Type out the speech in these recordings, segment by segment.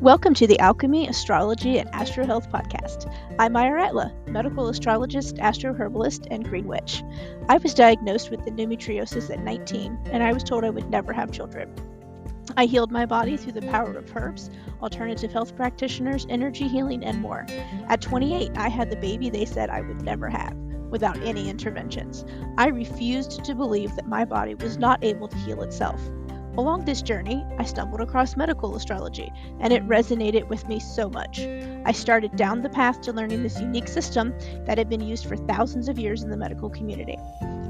Welcome to the Alchemy, Astrology, and Astro Health podcast. I'm Ayratla, medical astrologist, astroherbalist, and green witch. I was diagnosed with endometriosis at 19, and I was told I would never have children. I healed my body through the power of herbs, alternative health practitioners, energy healing, and more. At 28, I had the baby they said I would never have, without any interventions. I refused to believe that my body was not able to heal itself. Along this journey, I stumbled across medical astrology, and it resonated with me so much. I started down the path to learning this unique system that had been used for thousands of years in the medical community.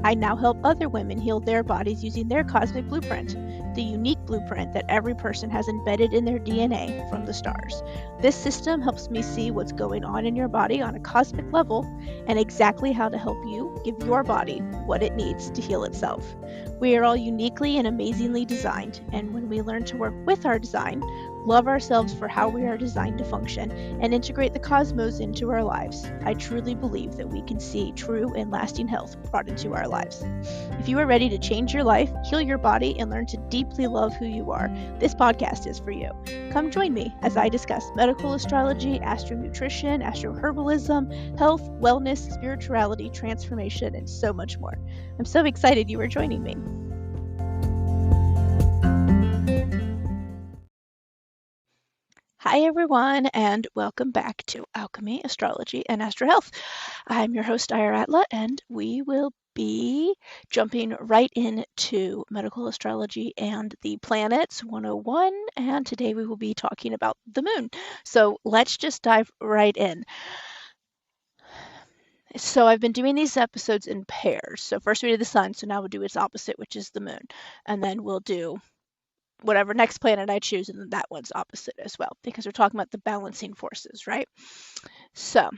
I now help other women heal their bodies using their cosmic blueprint, the unique blueprint that every person has embedded in their DNA from the stars. This system helps me see what's going on in your body on a cosmic level and exactly how to help you give your body what it needs to heal itself. We are all uniquely and amazingly designed, and when we learn to work with our design, love ourselves for how we are designed to function, and integrate the cosmos into our lives, I truly believe that we can see true and lasting health brought into our lives. If you are ready to change your life, heal your body, and learn to deeply love who you are, this podcast is for you. Come join me as I discuss medical astrology, astronutrition, astroherbalism, health, wellness, spirituality, transformation, and so much more. I'm so excited you are joining me. Hi everyone, and welcome back to Alchemy, Astrology, and Astro Health. I'm your host, Ayratla, and we will be jumping right into medical astrology and the planets 101, and today we will be talking about the moon. So let's just dive right in. So I've been doing these episodes in pairs. So first we did the sun, so now we'll do its opposite, which is the moon, and then we'll do whatever next planet I choose, and then that one's opposite as well, because we're talking about the balancing forces, right? So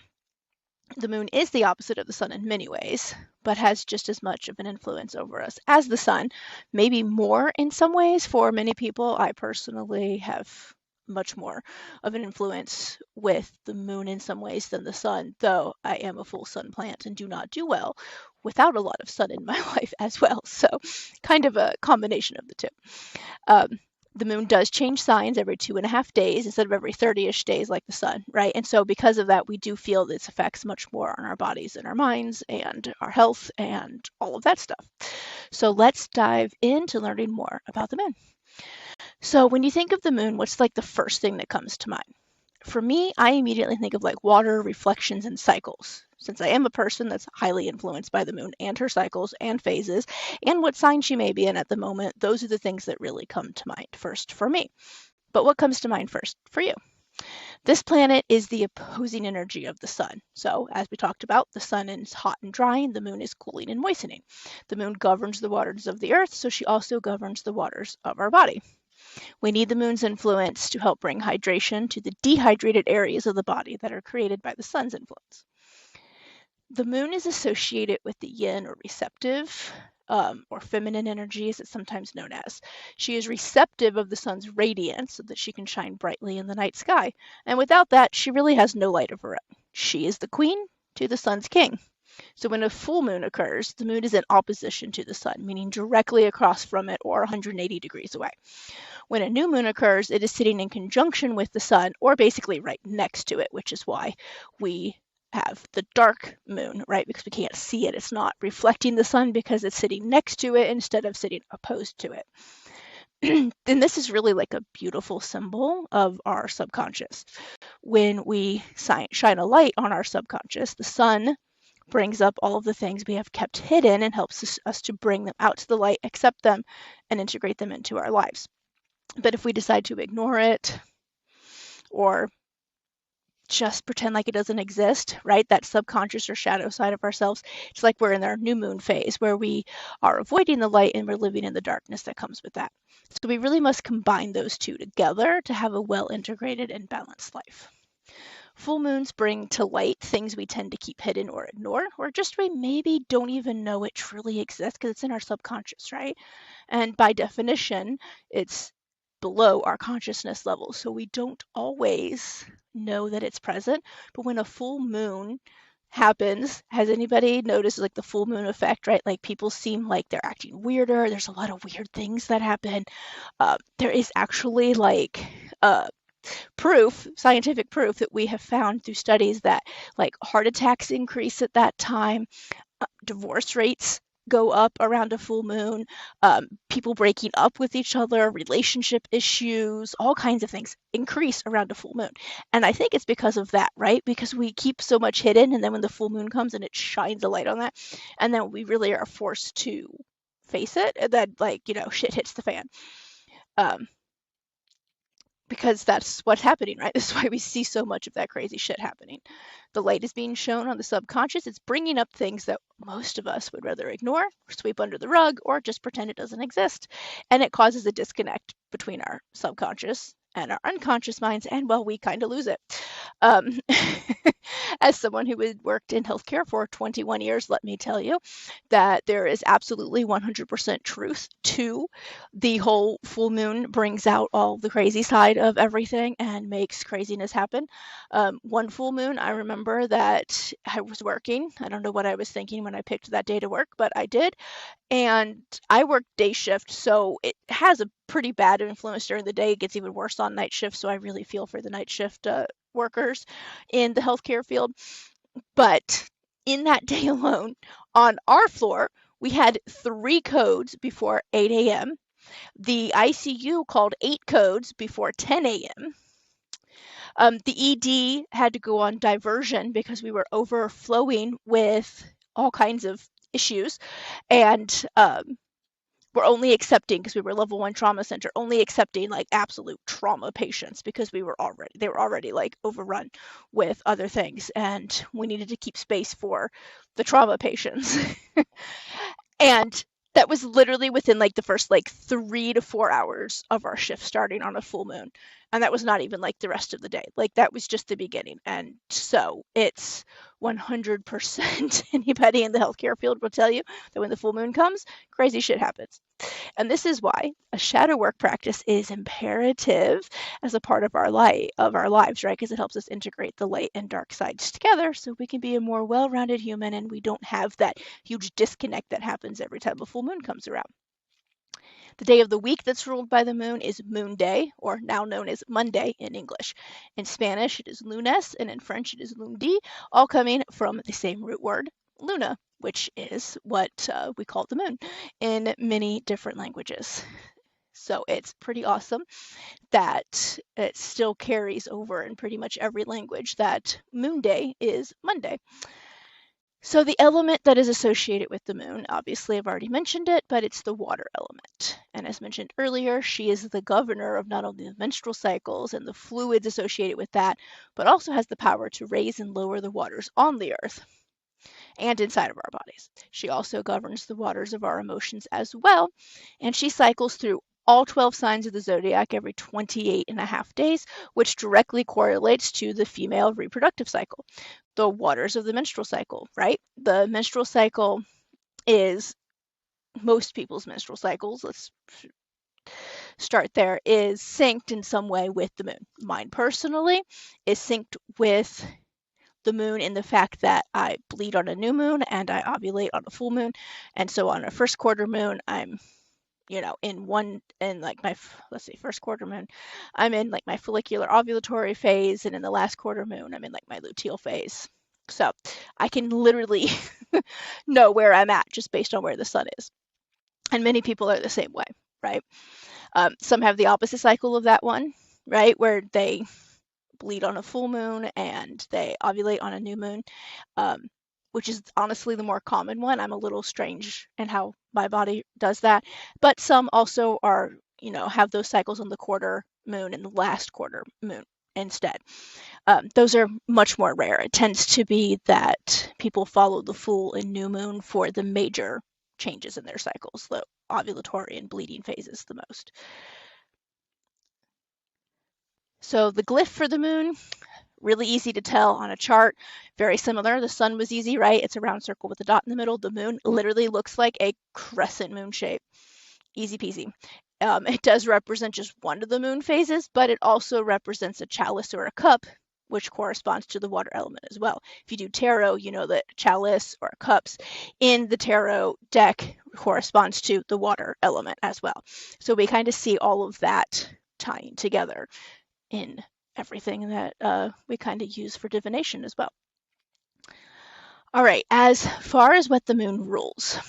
the moon is the opposite of the sun in many ways, but has just as much of an influence over us as the sun, maybe more in some ways. For many people, I personally have much more of an influence with the moon in some ways than the sun, though I am a full sun plant and do not do well without a lot of sun in my life as well. So kind of a combination of the two. The moon does change signs every 2.5 days instead of every 30-ish days like the sun, right? And so because of that, we do feel its effects much more on our bodies and our minds and our health and all of that stuff. So let's dive into learning more about the moon. So when you think of the moon, what's like the first thing that comes to mind? For me, I immediately think of like water, reflections, and cycles. Since I am a person that's highly influenced by the moon and her cycles and phases and what sign she may be in at the moment, those are the things that really come to mind first for me. But what comes to mind first for you? This planet is the opposing energy of the sun. So as we talked about, the sun is hot and drying, the moon is cooling and moistening. The moon governs the waters of the earth, so she also governs the waters of our body. We need the moon's influence to help bring hydration to the dehydrated areas of the body that are created by the sun's influence. The moon is associated with the yin or receptive or feminine energy, as it's sometimes known as. She is receptive of the sun's radiance so that she can shine brightly in the night sky. And without that, she really has no light of her own. She is the queen to the sun's king. So when a full moon occurs, the moon is in opposition to the sun, meaning directly across from it or 180 degrees away. When a new moon occurs, it is sitting in conjunction with the sun, or basically right next to it, which is why we have the dark moon, right? Because we can't see it. It's not reflecting the sun because it's sitting next to it instead of sitting opposed to it. And this is really like a beautiful symbol of our subconscious. When we shine a light on our subconscious, the sun brings up all of the things we have kept hidden and helps us to bring them out to the light, accept them, and integrate them into our lives. But if we decide to ignore it or just pretend like it doesn't exist, right? That subconscious or shadow side of ourselves, it's like we're in our new moon phase where we are avoiding the light and we're living in the darkness that comes with that. So we really must combine those two together to have a well-integrated and balanced life. Full moons bring to light things we tend to keep hidden or ignore, or just we maybe don't even know it truly exists because it's in our subconscious, right? And by definition, it's below our consciousness level. So we don't always know that it's present. But when a full moon happens, has anybody noticed like the full moon effect, right? Like people seem like they're acting weirder. There's a lot of weird things that happen. There is actually like proof, scientific proof that we have found through studies that like heart attacks increase at that time, divorce rates go up around a full moon, people breaking up with each other, relationship issues, all kinds of things increase around a full moon. And I think it's because of that, right? Because we keep so much hidden, and then when the full moon comes and it shines a light on that, and then we really are forced to face it, and then like, shit hits the fan. Because that's what's happening, right? This is why we see so much of that crazy shit happening. The light is being shown on the subconscious. It's bringing up things that most of us would rather ignore, or sweep under the rug, or just pretend it doesn't exist. And it causes a disconnect between our subconscious and our unconscious minds, and well, we kind of lose it. As someone who had worked in healthcare for 21 years, let me tell you that there is absolutely 100% truth to the whole full moon brings out all the crazy side of everything and makes craziness happen. One full moon, I remember that I was working. I don't know what I was thinking when I picked that day to work, but I did. And I work day shift, so it has a pretty bad influence during the day. It gets even worse on night shift, so I really feel for the night shift workers in the healthcare field. But in that day alone, on our floor, we had 3 codes before 8 a.m. The ICU called 8 codes before 10 a.m. The ED had to go on diversion because we were overflowing with all kinds of issues, and we're only accepting, because we were level 1 trauma center, only accepting like absolute trauma patients because they were already like overrun with other things, and we needed to keep space for the trauma patients. And that was literally within like the first like 3 to 4 hours of our shift starting on a full moon. And that was not even like the rest of the day. Like that was just the beginning. And so it's 100% anybody in the healthcare field will tell you that when the full moon comes, crazy shit happens. And this is why a shadow work practice is imperative as a part of our lives, right? Because it helps us integrate the light and dark sides together so we can be a more well-rounded human, and we don't have that huge disconnect that happens every time a full moon comes around. The day of the week that's ruled by the moon is Moon Day, or now known as Monday in English. In Spanish, it is lunes, and in French, it is lundi, all coming from the same root word, luna, which is what we call the moon in many different languages. So it's pretty awesome that it still carries over in pretty much every language that Moon Day is Monday. So the element that is associated with the moon, obviously I've already mentioned it, but it's the water element. And as mentioned earlier, she is the governor of not only the menstrual cycles and the fluids associated with that, but also has the power to raise and lower the waters on the earth and inside of our bodies. She also governs the waters of our emotions as well, and she cycles through all 12 signs of the zodiac every 28.5 days, which directly correlates to the female reproductive cycle, the waters of the menstrual cycle, right? The menstrual cycle is most people's menstrual cycles. Let's start there, is synced in some way with the moon. Mine personally is synced with the moon in the fact that I bleed on a new moon and I ovulate on a full moon. And so on a first quarter moon, I'm first quarter moon, I'm in like my follicular ovulatory phase, and in the last quarter moon, I'm in like my luteal phase. So I can literally know where I'm at just based on where the sun is. And many people are the same way, right? Some have the opposite cycle of that one, right? Where they bleed on a full moon and they ovulate on a new moon, which is honestly the more common one. I'm a little strange in how my body does that. But some also are, have those cycles on the quarter moon and the last quarter moon instead. Those are much more rare. It tends to be that people follow the full and new moon for the major changes in their cycles, the ovulatory and bleeding phases the most. So the glyph for the moon, really easy to tell on a chart, very similar. The sun was easy, right? It's a round circle with a dot in the middle. The moon literally looks like a crescent moon shape. Easy peasy. It does represent just one of the moon phases, but it also represents a chalice or a cup, which corresponds to the water element as well. If you do tarot, you know that chalice or cups in the tarot deck corresponds to the water element as well. So we kind of see all of that tying together in everything that we kind of use for divination as well. All right, as far as what the moon rules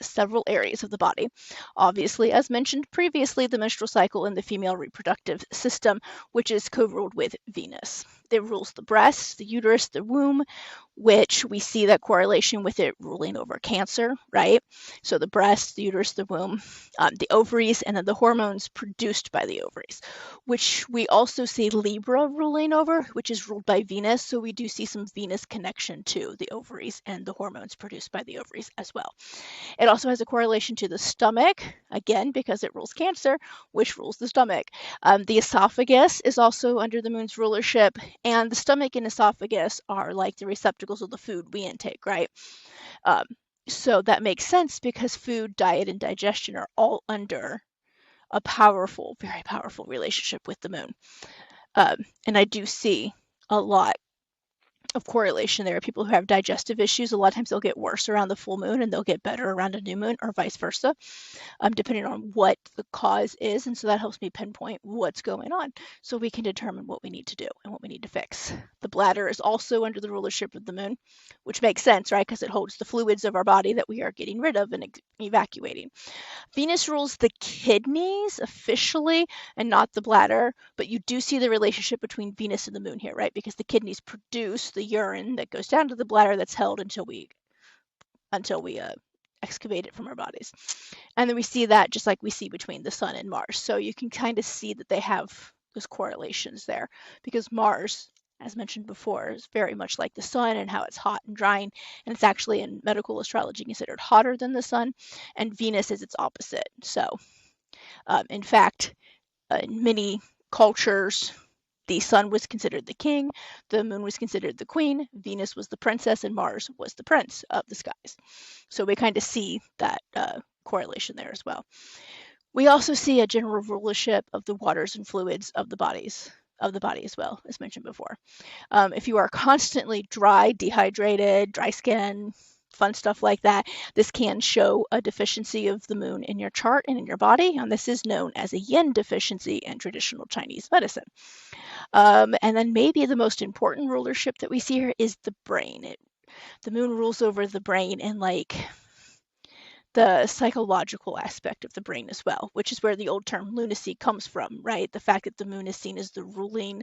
several areas of the body. Obviously, as mentioned previously, the menstrual cycle and the female reproductive system, which is co-ruled with Venus. It rules the breast, the uterus, the womb, which we see that correlation with it ruling over Cancer, right? So the breast, the uterus, the womb, the ovaries, and then the hormones produced by the ovaries, which we also see Libra ruling over, which is ruled by Venus. So we do see some Venus connection to the ovaries and the hormones produced by the ovaries as well. It also has a correlation to the stomach, again, because it rules Cancer, which rules the stomach. The esophagus is also under the moon's rulership, and the stomach and esophagus are like the receptacles of the food we intake, right? So that makes sense because food, diet, and digestion are all under a powerful, very powerful relationship with the moon. And I do see a lot of correlation there. People who have digestive issues, a lot of times they'll get worse around the full moon and they'll get better around a new moon, or vice versa, depending on what the cause is. And so that helps me pinpoint what's going on so we can determine what we need to do and what we need to fix. The bladder is also under the rulership of the moon, which makes sense, right? Because it holds the fluids of our body that we are getting rid of and evacuating. Venus rules the kidneys officially and not the bladder, but you do see the relationship between Venus and the moon here, right? Because the kidneys produce the urine that goes down to the bladder that's held until we excavate it from our bodies. And then we see that just like we see between the sun and Mars. So you can kind of see that they have those correlations there, because Mars, as mentioned before, is very much like the sun and how it's hot and drying, and it's actually in medical astrology considered hotter than the sun, and Venus is its opposite. So in fact, in many cultures, the sun was considered the king, the moon was considered the queen, Venus was the princess, and Mars was the prince of the skies. So we kind of see that correlation there as well. We also see a general rulership of the waters and fluids of the body as well, as mentioned before. If you are constantly dry, dehydrated, dry skin, fun stuff like that, this can show a deficiency of the moon in your chart and in your body, and this is known as a yin deficiency in traditional Chinese medicine. And then maybe the most important rulership that we see here is the brain. The moon rules over the brain and like the psychological aspect of the brain as well, which is where the old term lunacy comes from, right? The fact that the moon is seen as the ruling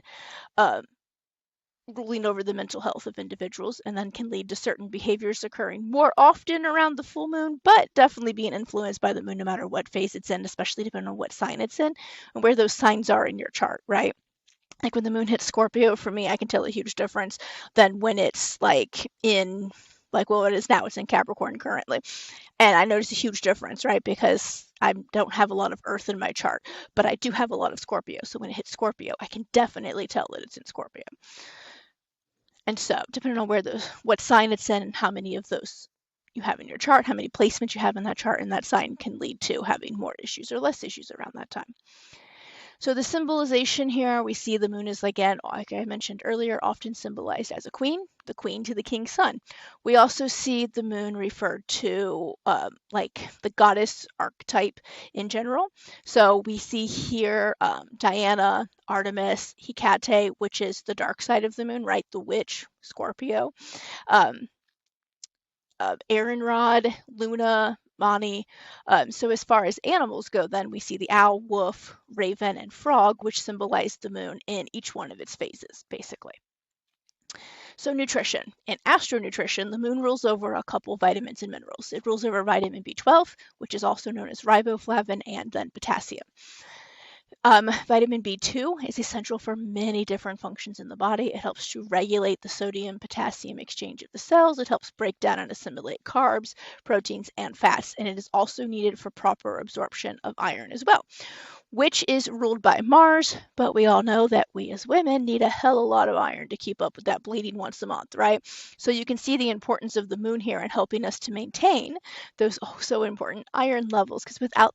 over the mental health of individuals, and then can lead to certain behaviors occurring more often around the full moon, but definitely being influenced by the moon no matter what phase it's in, especially depending on what sign it's in and where those signs are in your chart, right? Like when the moon hits Scorpio, for me, I can tell a huge difference than when it's like in, like, well, it is now, it's in Capricorn currently. And I notice a huge difference, right? Because I don't have a lot of Earth in my chart, but I do have a lot of Scorpio. So when it hits Scorpio, I can definitely tell that it's in Scorpio. And so depending on what sign it's in and how many of those you have in your chart, how many placements you have in that chart and that sign can lead to having more issues or less issues around that time. So the symbolization here, we see the moon is, again, like I mentioned earlier, often symbolized as a queen, the queen to the king's son. We also see the moon referred to like the goddess archetype in general. So we see here Diana, Artemis, Hecate, which is the dark side of the moon, right? The witch, Scorpio. Aaronrod, Luna, Mani. So as far as animals go, then we see the owl, wolf, raven, and frog, which symbolize the moon in each one of its phases, basically. So nutrition. In astronutrition, the moon rules over a couple vitamins and minerals. It rules over vitamin B12, which is also known as riboflavin, and then potassium. Vitamin B2 is essential for many different functions in the body. It helps to regulate the sodium-potassium exchange of the cells. It helps break down and assimilate carbs, proteins, and fats. And it is also needed for proper absorption of iron as well, which is ruled by Mars, but we all know that we as women need a hell of a lot of iron to keep up with that bleeding once a month, right? So you can see the importance of the moon here in helping us to maintain those so important iron levels, because without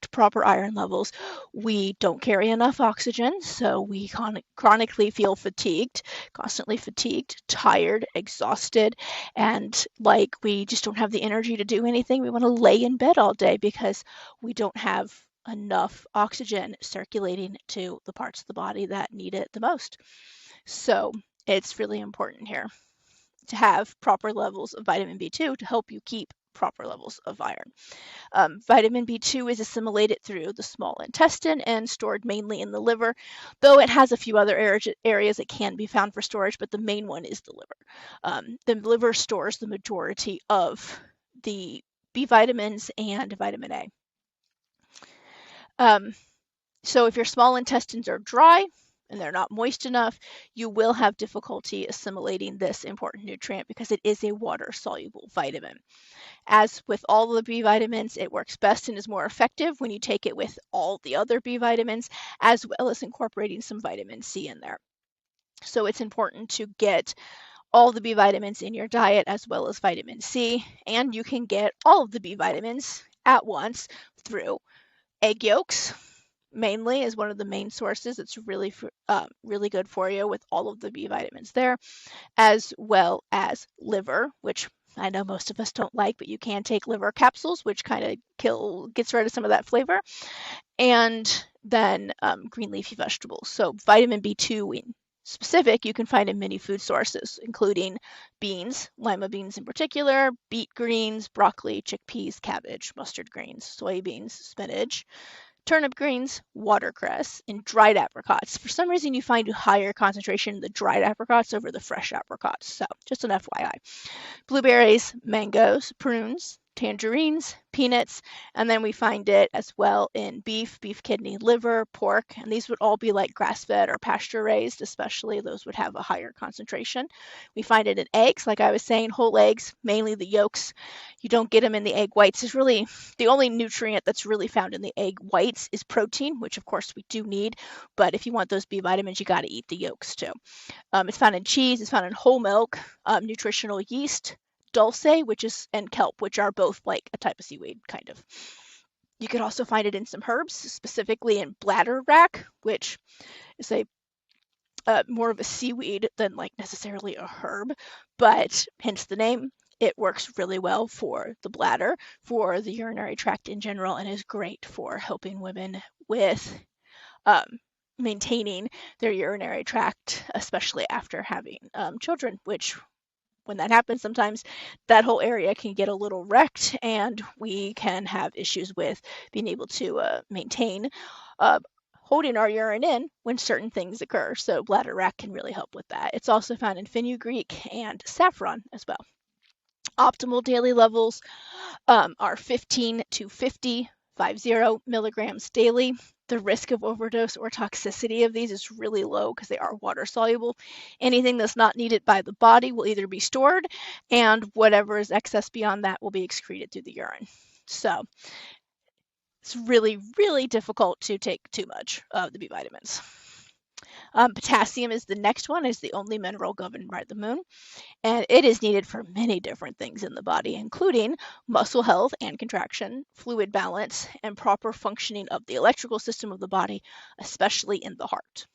proper iron levels, we don't carry enough oxygen, so we chronically feel fatigued, constantly fatigued, tired, exhausted, and like we just don't have the energy to do anything. We want to lay in bed all day because we don't have enough oxygen circulating to the parts of the body that need it the most. So it's really important here to have proper levels of vitamin B2 to help you keep proper levels of iron. Vitamin B2 is assimilated through the small intestine and stored mainly in the liver, though it has a few other areas it can be found for storage, but the main one is the liver. The liver stores the majority of the B vitamins and vitamin A. So if your small intestines are dry and they're not moist enough, you will have difficulty assimilating this important nutrient because it is a water-soluble vitamin. As with all of the B vitamins, it works best and is more effective when you take it with all the other B vitamins, as well as incorporating some vitamin C in there. So it's important to get all the B vitamins in your diet as well as vitamin C, and you can get all of the B vitamins at once through egg yolks, mainly is one of the main sources. It's really good for you with all of the B vitamins there, as well as liver, which I know most of us don't like, but you can take liver capsules, which kind of gets rid of some of that flavor, and then green leafy vegetables. So vitamin B2 in specific, you can find in many food sources, including beans, lima beans in particular, beet greens, broccoli, chickpeas, cabbage, mustard greens, soybeans, spinach, turnip greens, watercress, and dried apricots. For some reason, you find a higher concentration in the dried apricots over the fresh apricots. So just an FYI. Blueberries, mangoes, prunes, tangerines, peanuts, and then we find it as well in beef, beef kidney, liver, pork, and these would all be like grass-fed or pasture-raised, especially those would have a higher concentration. We find it in eggs, like I was saying, whole eggs, mainly the yolks. You don't get them in the egg whites. It's really the only nutrient that's really found in the egg whites is protein, which of course we do need, but if you want those B vitamins, you got to eat the yolks too. It's found in cheese, it's found in whole milk, nutritional yeast, dulse, and kelp, which are both like a type of seaweed, kind of. You could also find it in some herbs, specifically in bladderwrack, which is a more of a seaweed than like necessarily a herb, but hence the name. It works really well for the bladder, for the urinary tract in general, and is great for helping women with maintaining their urinary tract, especially after having children, which when that happens, sometimes that whole area can get a little wrecked and we can have issues with being able to maintain holding our urine in when certain things occur. So bladderwrack can really help with that. It's also found in fenugreek and saffron as well. Optimal daily levels are 15 to 50 milligrams daily. The risk of overdose or toxicity of these is really low because they are water soluble. Anything that's not needed by the body will either be stored, and whatever is excess beyond that will be excreted through the urine. So it's really, really difficult to take too much of the B vitamins. Potassium is the next one. It's the only mineral governed by the moon, and it is needed for many different things in the body, including muscle health and contraction, fluid balance, and proper functioning of the electrical system of the body, especially in the heart.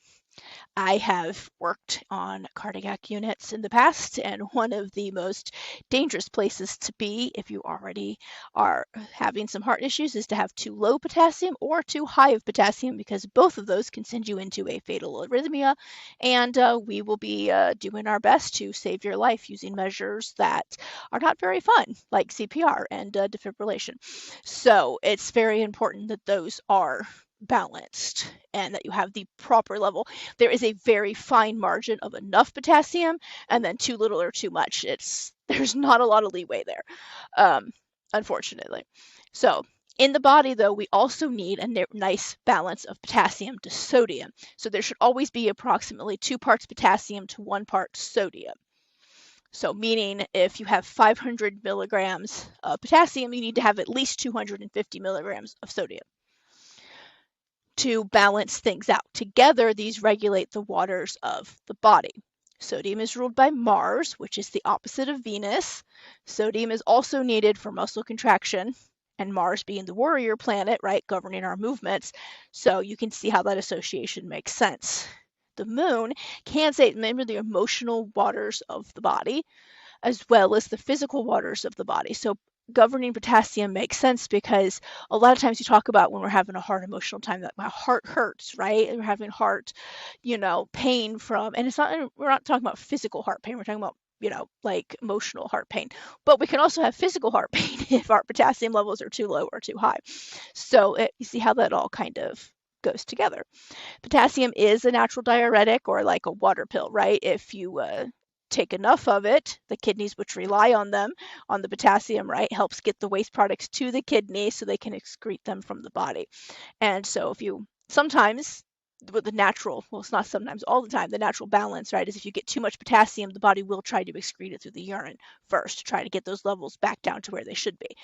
I have worked on cardiac units in the past, and one of the most dangerous places to be if you already are having some heart issues is to have too low potassium or too high of potassium, because both of those can send you into a fatal arrhythmia, and we will be doing our best to save your life using measures that are not very fun, like CPR and defibrillation. So it's very important that those are balanced and that you have the proper level. There is a very fine margin of enough potassium and then too little or too much. There's not a lot of leeway there, unfortunately. So in the body, though, we also need a nice balance of potassium to sodium. So there should always be approximately 2 parts potassium to 1 part sodium. So meaning if you have 500 milligrams of potassium, you need to have at least 250 milligrams of sodium to balance things out. Together, these regulate the waters of the body. Sodium is ruled by Mars, which is the opposite of Venus. Sodium is also needed for muscle contraction, and Mars being the warrior planet, right, governing our movements. So you can see how that association makes sense. The moon can say, remember, the emotional waters of the body, as well as the physical waters of the body. So governing potassium makes sense because a lot of times you talk about when we're having a hard emotional time that my heart hurts, right? And we're having heart, pain from, and we're not talking about physical heart pain. We're talking about, like emotional heart pain. But we can also have physical heart pain if our potassium levels are too low or too high. So you see how that all kind of goes together. Potassium is a natural diuretic or like a water pill, right? If you take enough of it, the kidneys, which rely on the potassium, right, helps get the waste products to the kidney so they can excrete them from the body. And so if you sometimes with the natural, well, it's not sometimes, all the time, the natural balance, right, is if you get too much potassium, the body will try to excrete it through the urine first to try to get those levels back down to where they should be.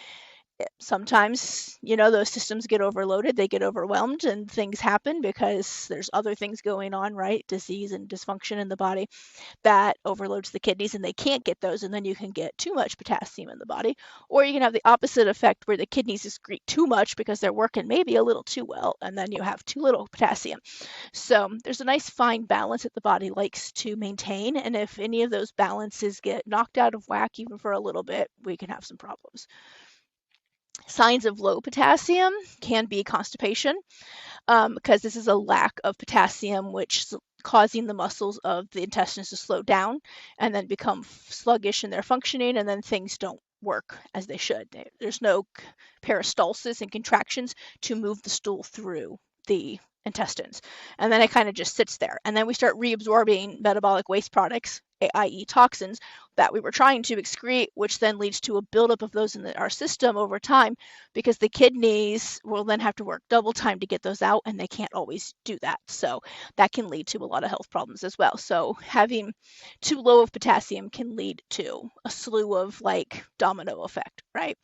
Sometimes, those systems get overloaded, they get overwhelmed, and things happen because there's other things going on, right? Disease and dysfunction in the body that overloads the kidneys and they can't get those, and then you can get too much potassium in the body. Or you can have the opposite effect where the kidneys excrete too much because they're working maybe a little too well, and then you have too little potassium. So there's a nice fine balance that the body likes to maintain, and if any of those balances get knocked out of whack even for a little bit, we can have some problems. Signs of low potassium can be constipation, because this is a lack of potassium, which is causing the muscles of the intestines to slow down and then become sluggish in their functioning, and then things don't work as they should. There's no peristalsis and contractions to move the stool through the intestines. And then it kind of just sits there. And then we start reabsorbing metabolic waste products, i.e. toxins, that we were trying to excrete, which then leads to a buildup of those in our system over time, because the kidneys will then have to work double time to get those out, and they can't always do that. So that can lead to a lot of health problems as well. So having too low of potassium can lead to a slew of like domino effect, right?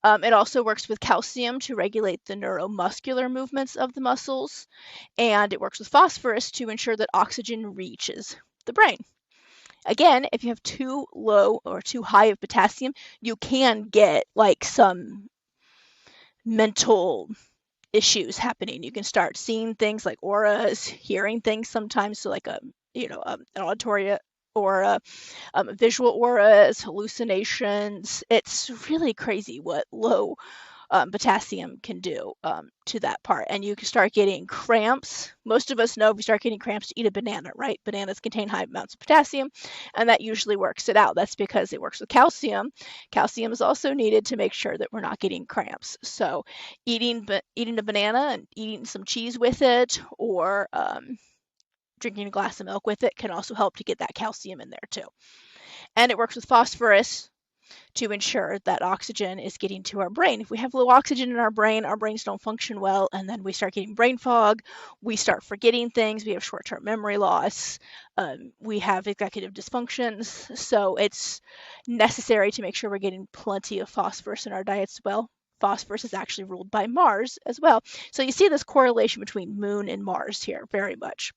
It also works with calcium to regulate the neuromuscular movements of the muscles, and it works with phosphorus to ensure that oxygen reaches the brain. Again, if you have too low or too high of potassium, you can get like some mental issues happening. You can start seeing things like auras, hearing things sometimes, so like an auditory aura, visual auras, hallucinations. It's really crazy what low potassium can do to that part. And you can start getting cramps. Most of us know if we start getting cramps to eat a banana, right? Bananas contain high amounts of potassium, and that usually works it out. That's because it works with calcium. Calcium is also needed to make sure that we're not getting cramps. So eating a banana and eating some cheese with it, or drinking a glass of milk with it, can also help to get that calcium in there too. And it works with phosphorus to ensure that oxygen is getting to our brain. If we have low oxygen in our brains don't function well, and then we start getting brain fog, we start forgetting things, we have short-term memory loss, we have executive dysfunctions. So it's necessary to make sure we're getting plenty of phosphorus in our diets as well. Phosphorus is actually ruled by Mars as well. So you see this correlation between Moon and Mars here very much.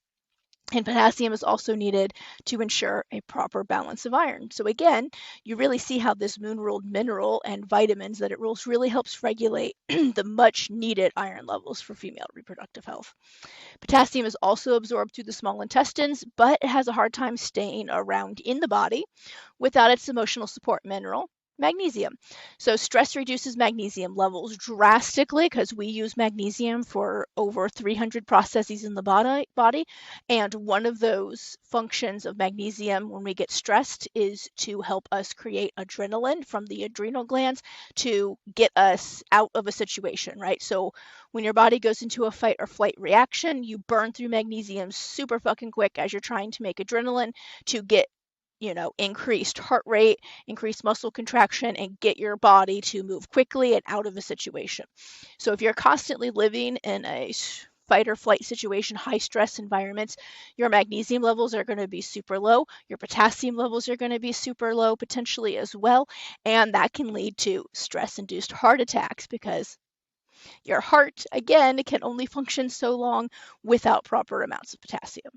And potassium is also needed to ensure a proper balance of iron. So again, you really see how this moon-ruled mineral and vitamins that it rules really helps regulate the much needed iron levels for female reproductive health. Potassium is also absorbed through the small intestines, but it has a hard time staying around in the body without its emotional support mineral, magnesium. So stress reduces magnesium levels drastically, because we use magnesium for over 300 processes in the body. And one of those functions of magnesium when we get stressed is to help us create adrenaline from the adrenal glands to get us out of a situation, right? So when your body goes into a fight or flight reaction, you burn through magnesium super fucking quick as you're trying to make adrenaline to get increased heart rate, increased muscle contraction, and get your body to move quickly and out of a situation. So if you're constantly living in a fight or flight situation, high stress environments, your magnesium levels are going to be super low. Your potassium levels are going to be super low potentially as well. And that can lead to stress-induced heart attacks, because your heart, again, can only function so long without proper amounts of potassium.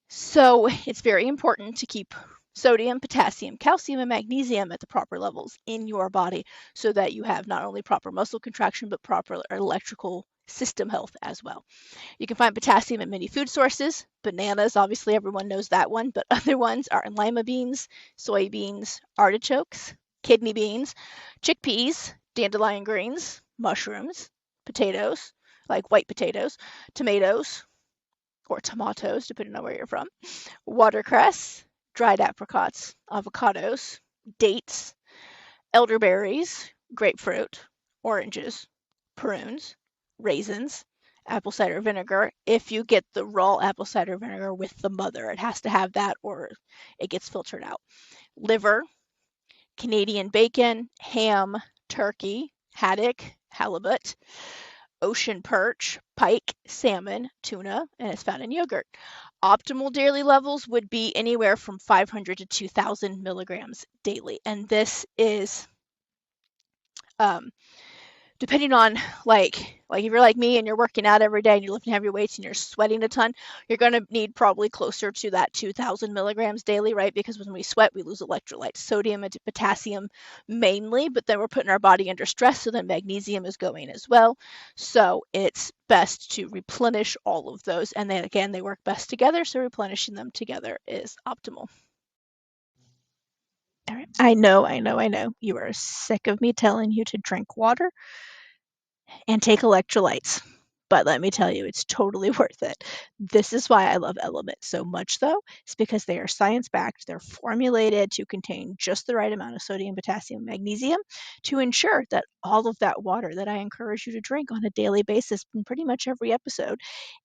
So it's very important to keep sodium, potassium, calcium, and magnesium at the proper levels in your body so that you have not only proper muscle contraction, but proper electrical system health as well. You can find potassium in many food sources. Bananas, obviously everyone knows that one, but other ones are in lima beans, soybeans, artichokes, kidney beans, chickpeas, dandelion greens, mushrooms, potatoes, like white potatoes, tomatoes, or tomatoes, depending on where you're from, watercress, dried apricots, avocados, dates, elderberries, grapefruit, oranges, prunes, raisins, apple cider vinegar. If you get the raw apple cider vinegar with the mother, it has to have that or it gets filtered out. Liver, Canadian bacon, ham, turkey, haddock, halibut, ocean perch, pike, salmon, tuna, and it's found in yogurt. Optimal daily levels would be anywhere from 500 to 2,000 milligrams daily. And this is depending on like if you're like me and you're working out every day and you're lifting heavy weights and you're sweating a ton, you're going to need probably closer to that 2,000 milligrams daily, right? Because when we sweat, we lose electrolytes, sodium and potassium mainly, but then we're putting our body under stress, so then magnesium is going as well. So it's best to replenish all of those. And then again, they work best together, so replenishing them together is optimal. All right. I know. You are sick of me telling you to drink water and take electrolytes. But let me tell you, it's totally worth it. This is why I love Element so much, though. It's because they are science-backed. They're formulated to contain just the right amount of sodium, potassium, magnesium to ensure that all of that water that I encourage you to drink on a daily basis in pretty much every episode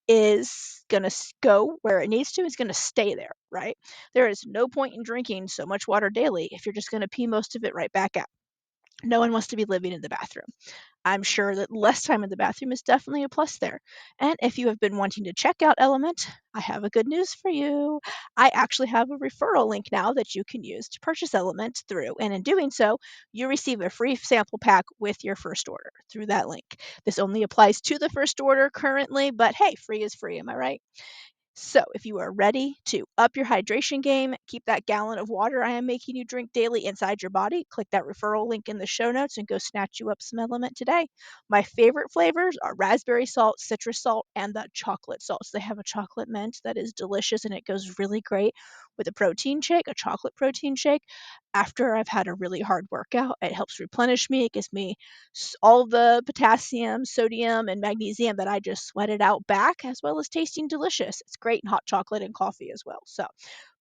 is going to go where it needs to. It's going to stay there, right? There is no point in drinking so much water daily if you're just going to pee most of it right back out. No one wants to be living in the bathroom. I'm sure that less time in the bathroom is definitely a plus there. And if you have been wanting to check out Element, I have a good news for you. I actually have a referral link now that you can use to purchase Element through. And in doing so, you receive a free sample pack with your first order through that link. This only applies to the first order currently, but hey, free is free, am I right? So, if you are ready to up your hydration game, keep that gallon of water I am making you drink daily inside your body, click that referral link in the show notes and go snatch you up some Element today. My favorite flavors are raspberry salt, citrus salt, and the chocolate salts. They have a chocolate mint that is delicious and it goes really great with a protein shake, a chocolate protein shake. After I've had a really hard workout, it helps replenish me. It gives me all the potassium, sodium, and magnesium that I just sweated out back, as well as tasting delicious. It's great in hot chocolate and coffee as well. So,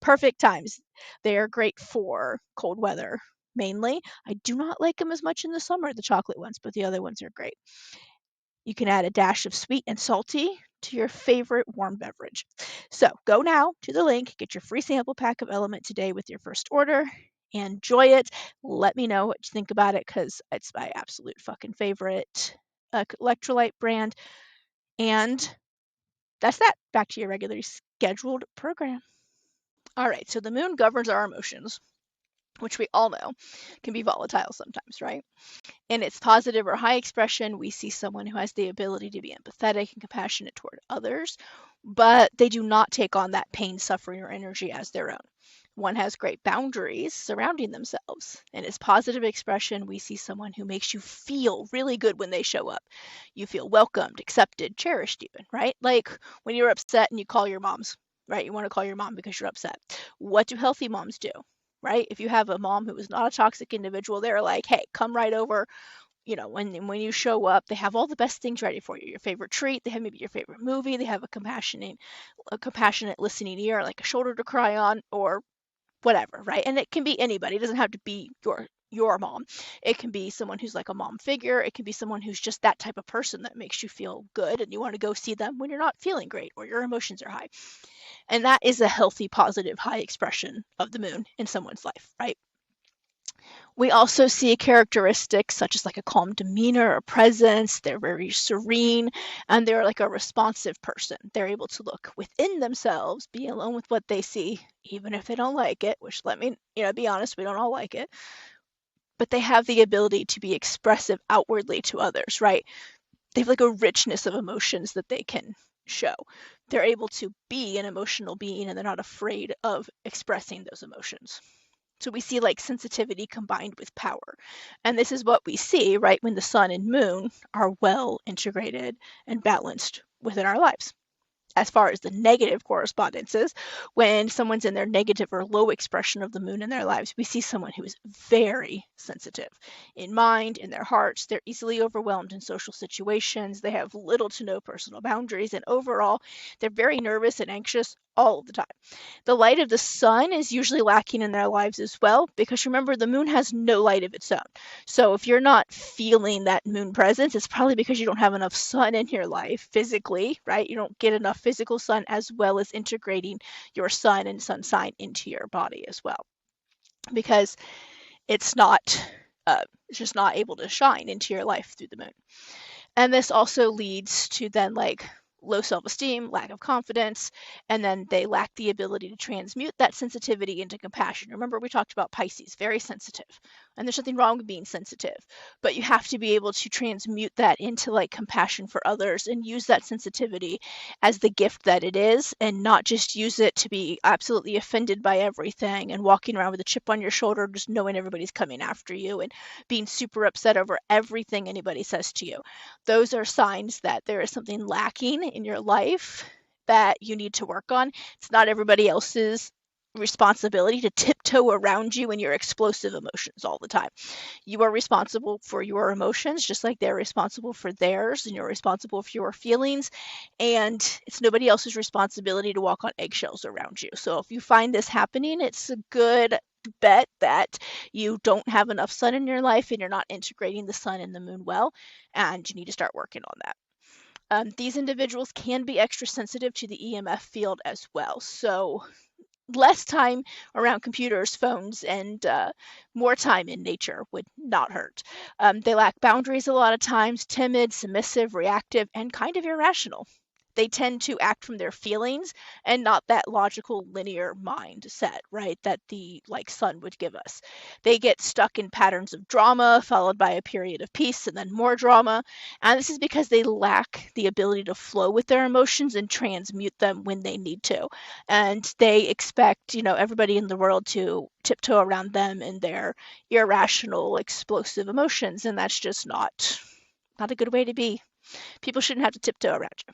perfect times. They are great for cold weather mainly. I do not like them as much in the summer, the chocolate ones, but the other ones are great. You can add a dash of sweet and salty to your favorite warm beverage. So, go now to the link, get your free sample pack of Element today with your first order. Enjoy it. Let me know what you think about it because it's my absolute fucking favorite electrolyte brand. And that's that. Back to your regularly scheduled program. All right, so the moon governs our emotions, which we all know can be volatile sometimes, right? In its positive or high expression, we see someone who has the ability to be empathetic and compassionate toward others, but they do not take on that pain, suffering, or energy as their own. One has great boundaries surrounding themselves. In its positive expression, we see someone who makes you feel really good when they show up. You feel welcomed, accepted, cherished even, right? Like when you're upset and you call your moms, right? You want to call your mom because you're upset. What do healthy moms do? Right? If you have a mom who is not a toxic individual, they're like, hey, come right over. You know, when you show up, they have all the best things ready for you. Your favorite treat, they have maybe your favorite movie, they have a compassionate listening ear, like a shoulder to cry on, or whatever, right? And it can be anybody. It doesn't have to be your mom. It can be someone who's like a mom figure. It can be someone who's just that type of person that makes you feel good and you want to go see them when you're not feeling great or your emotions are high. And that is a healthy, positive, high expression of the moon in someone's life, right? We also see characteristics such as like a calm demeanor, a presence. They're very serene, and they're like a responsive person. They're able to look within themselves, be alone with what they see, even if they don't like it, which let me, be honest, we don't all like it. But they have the ability to be expressive outwardly to others, right? They have like a richness of emotions that they can show. They're able to be an emotional being and they're not afraid of expressing those emotions. So we see like sensitivity combined with power. And this is what we see, right, when the sun and moon are well integrated and balanced within our lives. as far as the negative correspondences, when someone's in their negative or low expression of the moon in their lives, we see someone who is very sensitive in mind, in their hearts. They're easily overwhelmed in social situations. They have little to no personal boundaries. And overall, they're very nervous and anxious all of the time. The light of the sun is usually lacking in their lives as well, because remember, the moon has no light of its own. So if you're not feeling that moon presence, it's probably because you don't have enough sun in your life physically, right? You don't get enough physical sun, as well as integrating your sun and sun sign into your body as well, because it's just not able to shine into your life through the moon. And this also leads to then like low self-esteem, lack of confidence, and then they lack the ability to transmute that sensitivity into compassion. Remember, we talked about Pisces, very sensitive, and there's nothing wrong with being sensitive, but you have to be able to transmute that into like compassion for others and use that sensitivity as the gift that it is, and not just use it to be absolutely offended by everything and walking around with a chip on your shoulder, just knowing everybody's coming after you and being super upset over everything anybody says to you. Those are signs that there is something lacking in your life that you need to work on. It's not everybody else's responsibility to tiptoe around you and your explosive emotions all the time. You are responsible for your emotions, just like they're responsible for theirs, and you're responsible for your feelings. And it's nobody else's responsibility to walk on eggshells around you. So if you find this happening, it's a good bet that you don't have enough sun in your life and you're not integrating the sun and the moon well, and you need to start working on that. These individuals can be extra sensitive to the EMF field as well. So less time around computers, phones, and more time in nature would not hurt. They lack boundaries a lot of times, timid, submissive, reactive, and kind of irrational. They tend to act from their feelings and not that logical linear mindset, right, that the like sun would give us. They get stuck in patterns of drama followed by a period of peace and then more drama, and this is because they lack the ability to flow with their emotions and transmute them when they need to. And they expect, everybody in the world to tiptoe around them and their irrational, explosive emotions, and that's just not a good way to be. People shouldn't have to tiptoe around you.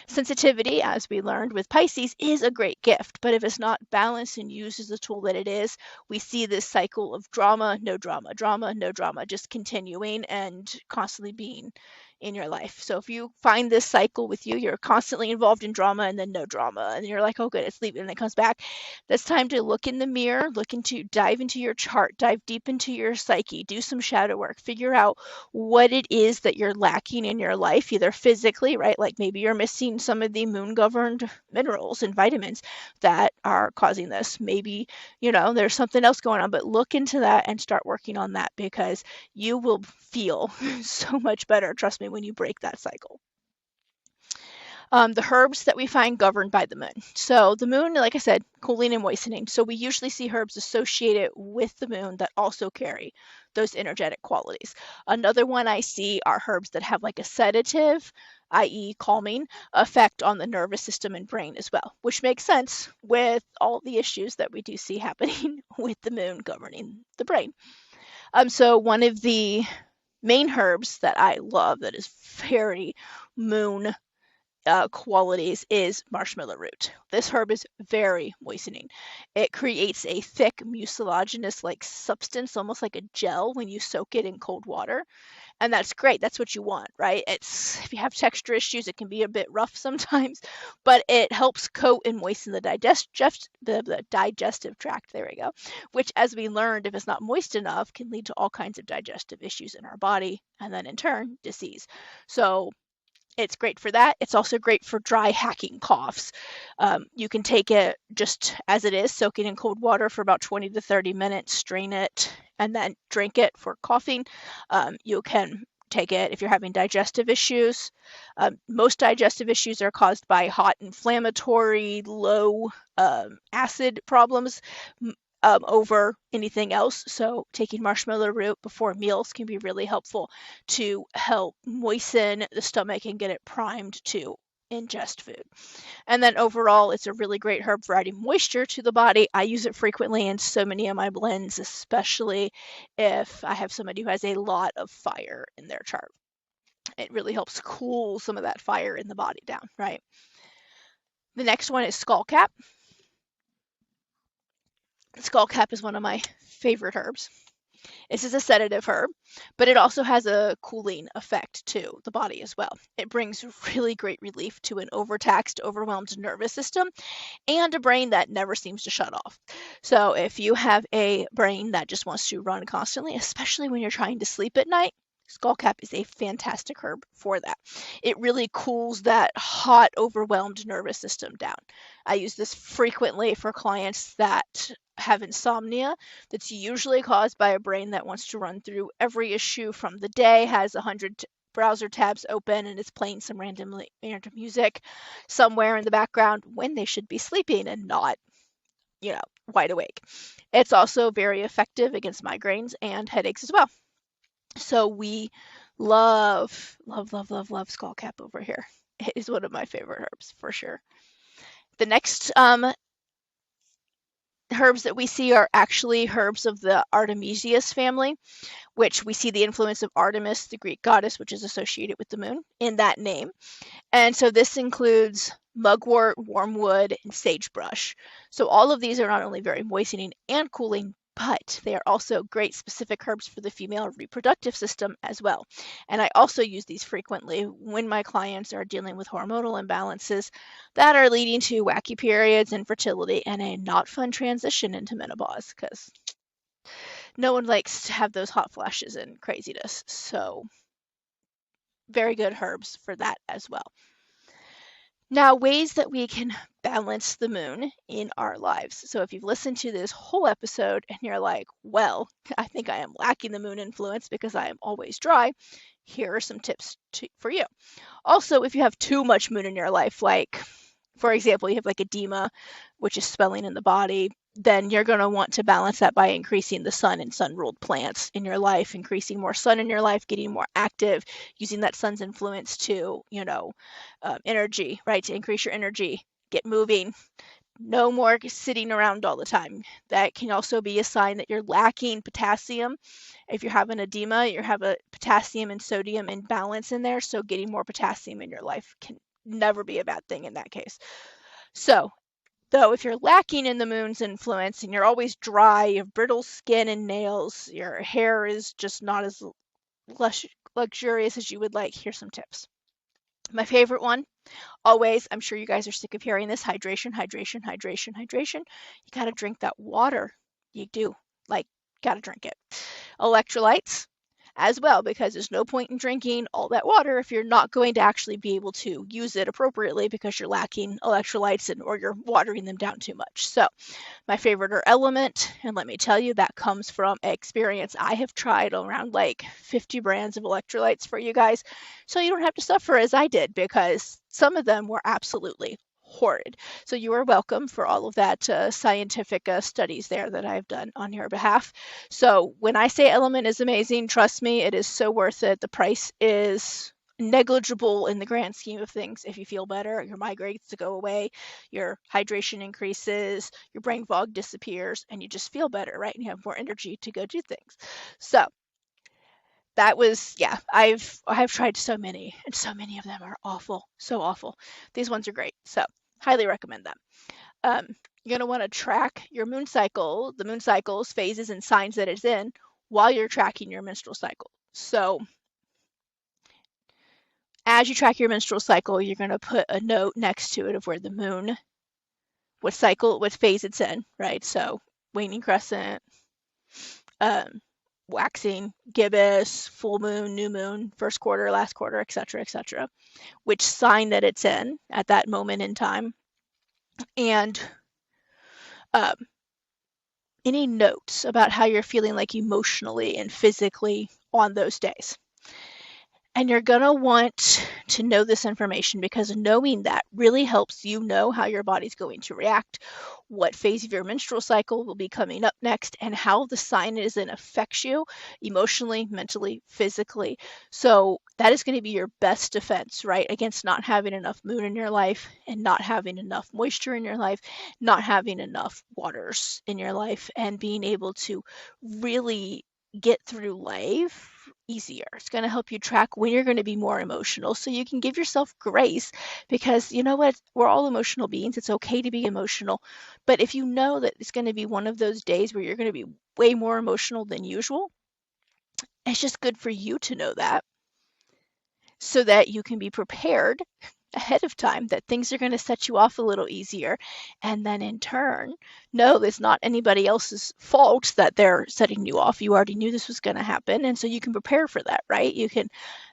Sensitivity, as we learned with Pisces, is a great gift, but if it's not balanced and used as the tool that it is, we see this cycle of drama, no drama, drama, no drama, just continuing and constantly being in your life. So if you find this cycle with you, you're constantly involved in drama and then no drama, and you're like, oh good, it's leaving, and it comes back. That's time to look in the mirror, dive into your chart, dive deep into your psyche, do some shadow work, figure out what it is that you're lacking in your life, either physically, right? Like maybe you're missing some of the moon governed minerals and vitamins that are causing this. Maybe, there's something else going on, but look into that and start working on that, because you will feel so much better, trust me, when you break that cycle. The herbs that we find governed by the moon. So the moon, like I said, cooling and moistening. So we usually see herbs associated with the moon that also carry those energetic qualities. Another one I see are herbs that have like a sedative, i.e. calming, effect on the nervous system and brain as well, which makes sense with all the issues that we do see happening with the moon governing the brain. So one of the main herbs that I love that is very moon qualities is marshmallow root. This herb is very moistening. It creates a thick mucilaginous like substance, almost like a gel when you soak it in cold water. And that's great. That's what you want, right? If you have texture issues, it can be a bit rough sometimes, but it helps coat and moisten the digestive tract. There we go. Which, as we learned, if it's not moist enough, can lead to all kinds of digestive issues in our body, and then in turn, disease. So it's great for that. It's also great for dry hacking coughs. You can take it just as it is, soak it in cold water for about 20 to 30 minutes, strain it, and then drink it for coughing. You can take it if you're having digestive issues. Most digestive issues are caused by hot, inflammatory, low acid problems over anything else. So taking marshmallow root before meals can be really helpful to help moisten the stomach and get it primed to ingest food. And then overall, it's a really great herb for adding moisture to the body. I use it frequently in so many of my blends, especially if I have somebody who has a lot of fire in their chart. It really helps cool some of that fire in the body down, right? The next one is skullcap. Skullcap is one of my favorite herbs. This is a sedative herb, but it also has a cooling effect to the body as well. It brings really great relief to an overtaxed, overwhelmed nervous system and a brain that never seems to shut off. So if you have a brain that just wants to run constantly, especially when you're trying to sleep at night, skullcap is a fantastic herb for that. It really cools that hot, overwhelmed nervous system down. I use this frequently for clients that have insomnia that's usually caused by a brain that wants to run through every issue from the day, has 100 browser tabs open, and is playing some random music somewhere in the background when they should be sleeping and not, wide awake. It's also very effective against migraines and headaches as well. So we love, love, love, love, love skullcap over here. It is one of my favorite herbs for sure. The next herbs that we see are actually herbs of the Artemisias family, which we see the influence of Artemis, the Greek goddess, which is associated with the moon, in that name. And so this includes mugwort, wormwood, and sagebrush. So all of these are not only very moistening and cooling, but they are also great specific herbs for the female reproductive system as well. And I also use these frequently when my clients are dealing with hormonal imbalances that are leading to wacky periods, infertility, and a not fun transition into menopause, because no one likes to have those hot flashes and craziness. So very good herbs for that as well. Now, ways that we can balance the moon in our lives. So if you've listened to this whole episode and you're like, well, I think I am lacking the moon influence because I am always dry, here are some tips for you. Also, if you have too much moon in your life, like, for example, you have like edema, which is swelling in the body, then you're going to want to balance that by increasing the sun and sun-ruled plants in your life, increasing more sun in your life, getting more active, using that sun's influence to, energy, right? To increase your energy, get moving. No more sitting around all the time. That can also be a sign that you're lacking potassium. If you have an edema, you have a potassium and sodium imbalance in there, so getting more potassium in your life can never be a bad thing in that case. So, though, if you're lacking in the moon's influence and you're always dry, you have brittle skin and nails, your hair is just not as luxurious as you would like, here's some tips. My favorite one, always, I'm sure you guys are sick of hearing this, hydration, hydration, hydration, hydration. You got to drink that water. You do. Got to drink it. Electrolytes as well, because there's no point in drinking all that water if you're not going to actually be able to use it appropriately because you're lacking electrolytes or you're watering them down too much. So my favorite are Element, and let me tell you, that comes from experience. I have tried around 50 brands of electrolytes for you guys, so you don't have to suffer as I did, because some of them were absolutely horrid. So you are welcome for all of that scientific studies there that I've done on your behalf. So when I say Element is amazing, trust me, it is so worth it. The price is negligible in the grand scheme of things. If you feel better, your migraines to go away, your hydration increases, your brain fog disappears, and you just feel better, right? And you have more energy to go do things. So that was, I've tried so many, and so many of them are awful, so awful. These ones are great, so highly recommend them. You're going to want to track your moon cycle, the moon cycles, phases, and signs that it's in while you're tracking your menstrual cycle. So as you track your menstrual cycle, you're going to put a note next to it of where the moon, what phase it's in, right? So waning crescent, waxing, gibbous, full moon, new moon, first quarter, last quarter, etc., which sign that it's in at that moment in time, and any notes about how you're feeling emotionally and physically on those days. And you're going to want to know this information because knowing that really helps you know how your body's going to react, what phase of your menstrual cycle will be coming up next, and how the sign is in affects you emotionally, mentally, physically. So that is going to be your best defense, right, against not having enough moon in your life and not having enough moisture in your life, not having enough waters in your life, and being able to really get through life easier. It's going to help you track when you're going to be more emotional so you can give yourself grace, because you know what? We're all emotional beings. It's okay to be emotional. But if you know that it's going to be one of those days where you're going to be way more emotional than usual, it's just good for you to know that so that you can be prepared ahead of time that things are going to set you off a little easier. And then in turn, no, it's not anybody else's fault that they're setting you off. You already knew this was going to happen. And so you can prepare for that, right? You can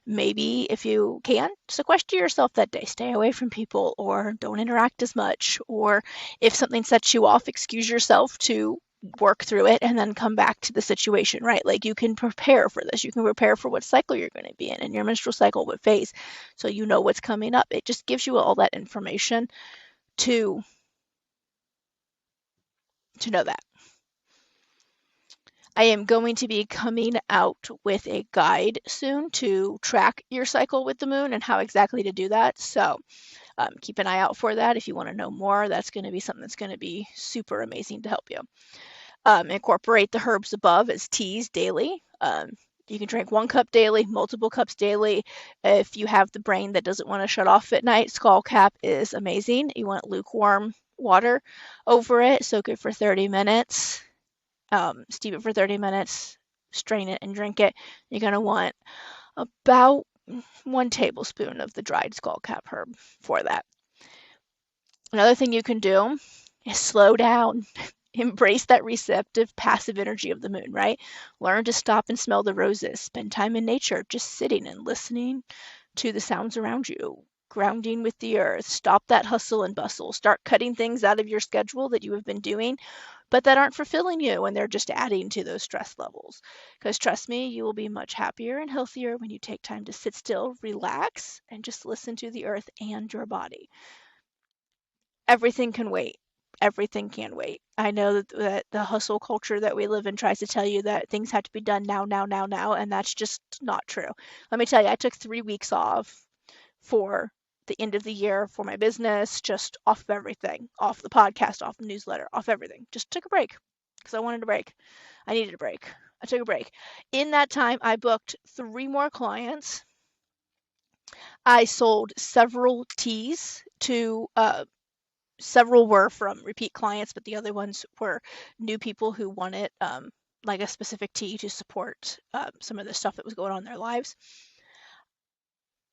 maybe, if you can, sequester yourself that day, stay away from people, or don't interact as much. Or if something sets you off, excuse yourself to work through it and then come back to the situation, right? Like, you can prepare for this. You can prepare for what cycle you're going to be in your menstrual cycle, what phase, so you know what's coming up. It just gives you all that information to know that. I am going to be coming out with a guide soon to track your cycle with the moon and how exactly to do that. So keep an eye out for that. If you want to know more, that's going to be something that's going to be super amazing to help you. Incorporate the herbs above as teas daily. You can drink 1 cup daily, multiple cups daily. If you have the brain that doesn't want to shut off at night, skull cap is amazing. You want lukewarm water over it. Soak it for 30 minutes. Steep it for 30 minutes. Strain it and drink it. You're going to want about 1 tablespoon of the dried skull cap herb for that. Another thing you can do is slow down. Embrace that receptive, passive energy of the moon, right? Learn to stop and smell the roses. Spend time in nature, just sitting and listening to the sounds around you. Grounding with the earth. Stop that hustle and bustle. Start cutting things out of your schedule that you have been doing, but that aren't fulfilling you, and they're just adding to those stress levels. Because trust me, you will be much happier and healthier when you take time to sit still, relax, and just listen to the earth and your body. Everything can wait. Everything can wait. I know that the hustle culture that we live in tries to tell you that things have to be done now, and that's just not true. Let me tell you, I took 3 weeks off for the end of the year for my business, just off of everything, off the podcast, off the newsletter, off everything. Just took a break because I wanted a break. I needed a break. I took a break. In that time, I booked 3 more clients. I sold several teas to several were from repeat clients, but the other ones were new people who wanted like a specific tea to support some of the stuff that was going on in their lives.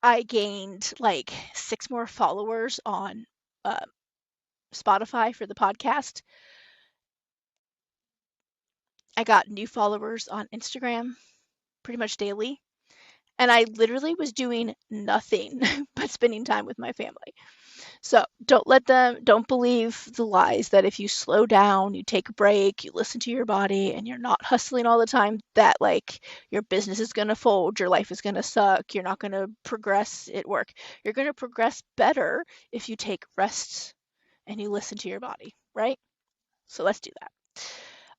I gained like 6 more followers on Spotify for the podcast. I got new followers on Instagram pretty much daily. And I literally was doing nothing but spending time with my family. So don't believe the lies that if you slow down, you take a break, you listen to your body, and you're not hustling all the time, that like your business is going to fold, your life is going to suck, you're not going to progress at work. You're going to progress better if you take rests and you listen to your body, right? So let's do that.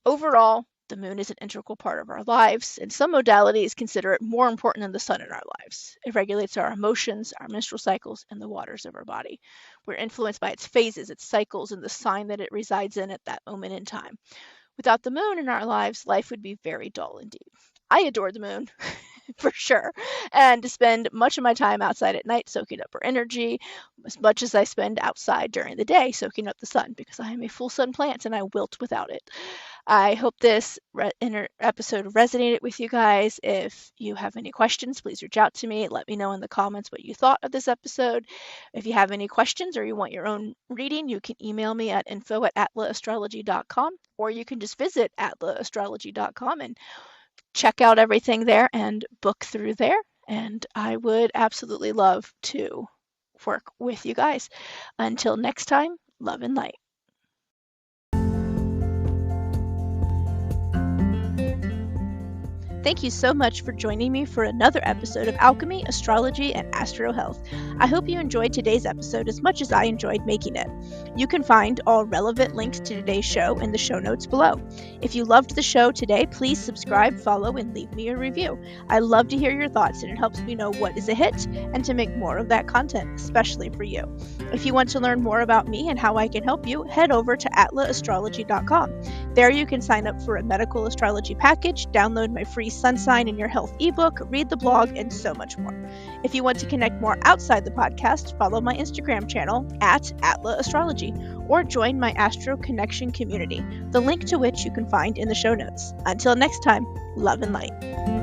Overall, the moon is an integral part of our lives, and some modalities consider it more important than the sun in our lives. It regulates our emotions, our menstrual cycles, and the waters of our body. We're influenced by its phases, its cycles, and the sign that it resides in at that moment in time. Without the moon in our lives, life would be very dull indeed. I adore the moon, for sure, and to spend much of my time outside at night soaking up her energy, as much as I spend outside during the day soaking up the sun, because I am a full sun plant and I wilt without it. I hope this episode resonated with you guys. If you have any questions, please reach out to me. Let me know in the comments what you thought of this episode. If you have any questions or you want your own reading, you can email me at info@atlaastrology.com, or you can just visit atlaastrology.com and check out everything there and book through there. And I would absolutely love to work with you guys. Until next time, love and light. Thank you so much for joining me for another episode of Alchemy, Astrology, and Astro Health. I hope you enjoyed today's episode as much as I enjoyed making it. You can find all relevant links to today's show in the show notes below. If you loved the show today, please subscribe, follow, and leave me a review. I love to hear your thoughts, and it helps me know what is a hit and to make more of that content, especially for you. If you want to learn more about me and how I can help you, head over to atlaastrology.com. There you can sign up for a medical astrology package, download my free free sun sign in your health ebook, read the blog, and so much more. If you want to connect more outside the podcast, follow my Instagram channel at Atla Astrology, or join my Astro Connection community, the link to which you can find in the show notes. Until next time, love and light.